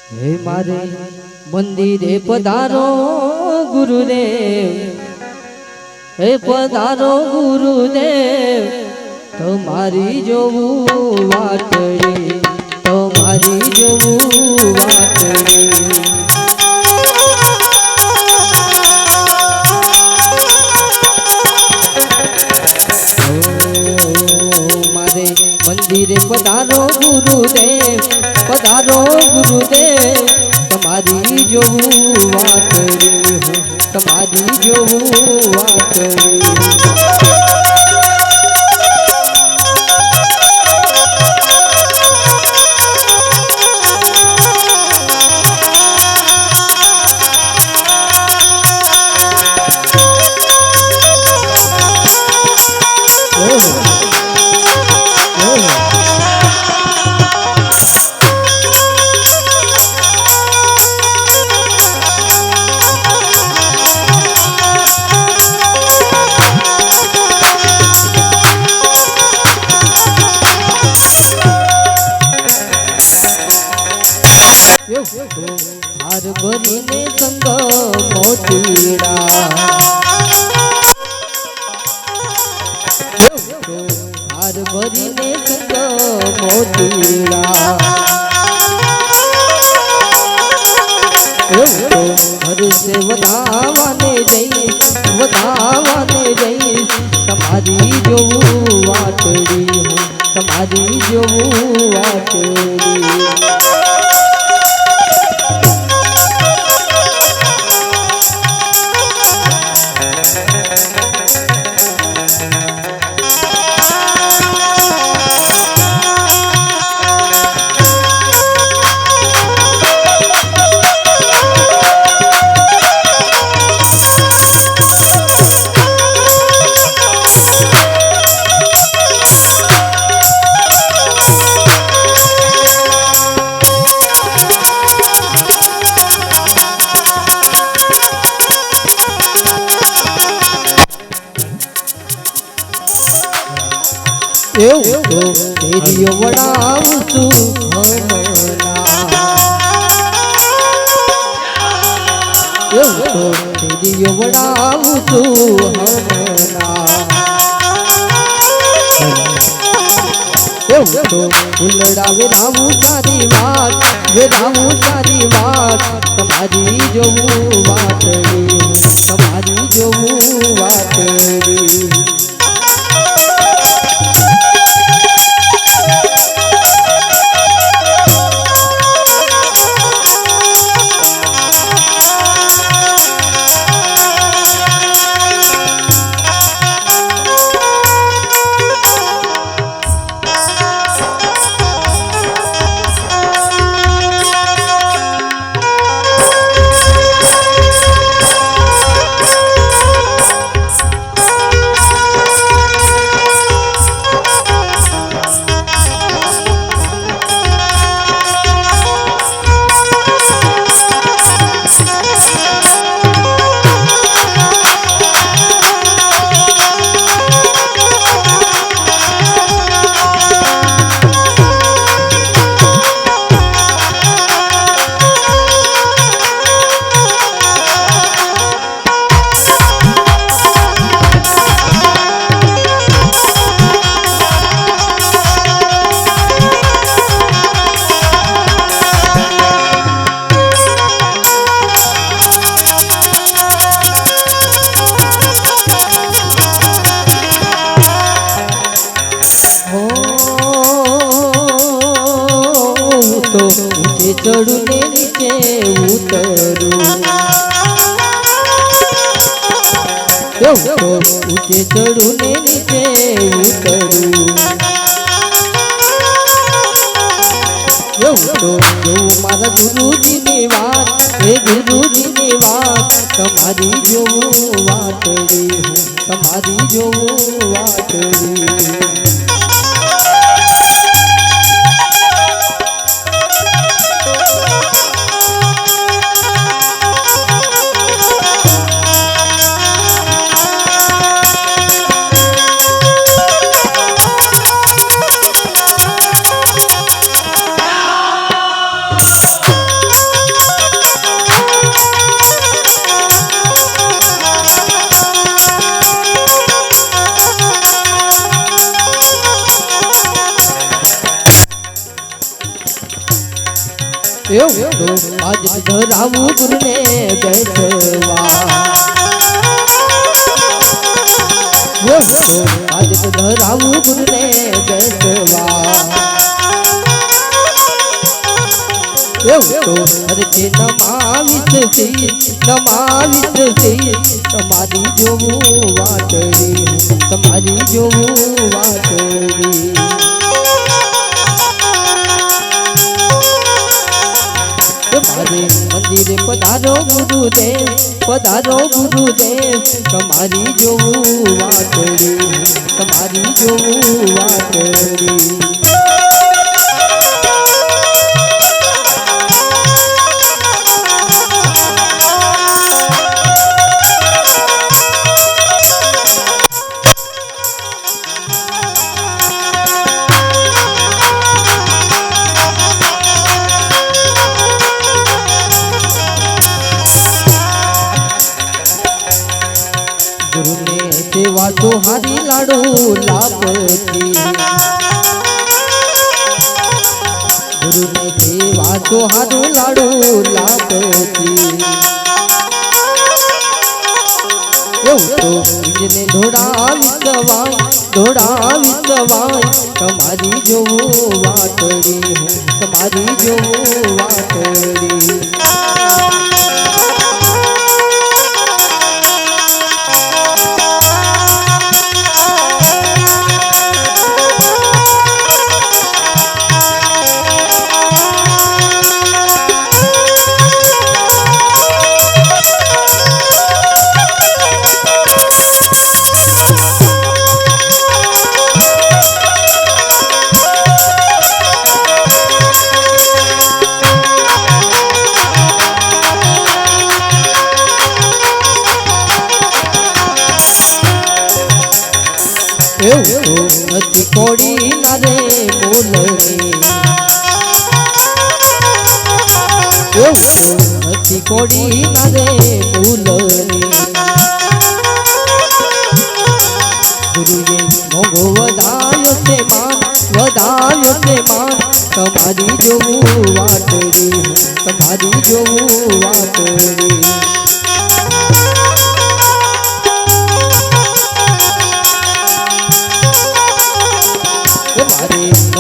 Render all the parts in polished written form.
હે મારે મંદિરે પધારો ગુરુદેવ, હે પધારો ગુરુદેવ, તમારી જોવું વાટડી, તમારી જોવું વાટડી. મારે મંદિરે પધારો ગુરુદેવ, પધારો ગુરુદેવ, તમારી જોવું વાટડી, તમારી જોવું વાટડી. હાર ભરીને સંગ મોતીડા, હાર ભરીને સંગ મોતીડા. હરસે વધાવાને જઈશ, વધાવાને જઈશ, તમારી જોવું વાટડી, તમારી જોવું વાટડી. એવું તો તેરીઓ વડાવું છું હમણાં, એવું તો તેરીઓ વડાવું છું હમણાં. એવું તો ફૂલડા વેરાવું સારી વાત, વેરાવું સારી વાત, તમારી જોવું વાટડી, તમારી જોવું વાટડી. ऊंचे चढ़ू ने नीचे उतरू, ऊंचे चढ़ू ने नीचे उतरू. तो जो मारा गुरुजी ની વાત, હે ગુરુજી ની વાત, તમારી જોવું વાટડી, તમારી જોવું વાટડી. એવું તો આજ ધરાવું ગુરુને બેસવા એવું તો આજ ધરાવું ગુરુને બેસવા એવું તો હરકે નમાવીશ તમારી જોવું વાટડી તમારી જોવું વાટડી મારે મંદિરે પધારો ગુરુદેવ તમારી જોવું વાટડી તમારી જોવું વાટડી ગુરુને સેવા તો હારી લાડો લાપતી ગુરુને સેવા તો હારું લાડો લાપતી એવું તો બીજને ધોડાવી સવાય તમારી જોવું વાટડી તમારી જોવું વાટડી એવું તો નથી કોડી ના રે બોલરે એવું તો નથી કોડી ના રે બોલરે ગુરુએ મોંઘો વધાયો છે માન તમારી જોવું વાટડી તમારી જોવું વાટડી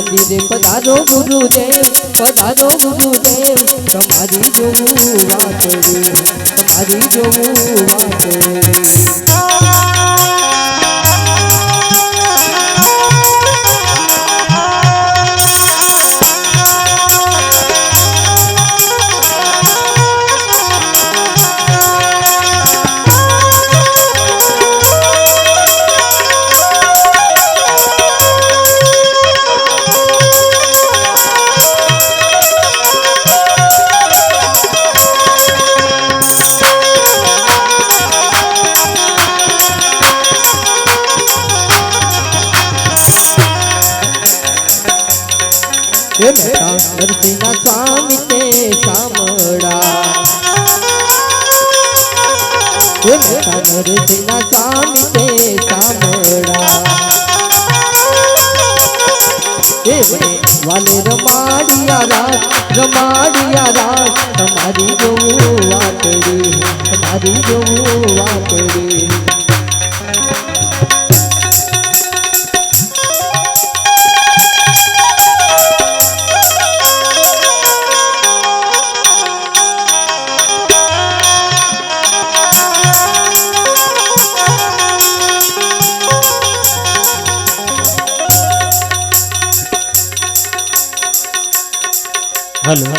મંદિરે પધારો ગુરુદેવ તમારી જોવું વાટડી તમારી જોવું વાટડી નરસિંહના સ્વામી તે સામડા નરસિંહના સ્વામી તે સામડા વાલે રમાડિયા રાત તમારી જોવું વાટડી તમારી જોવું વાટડી हेलो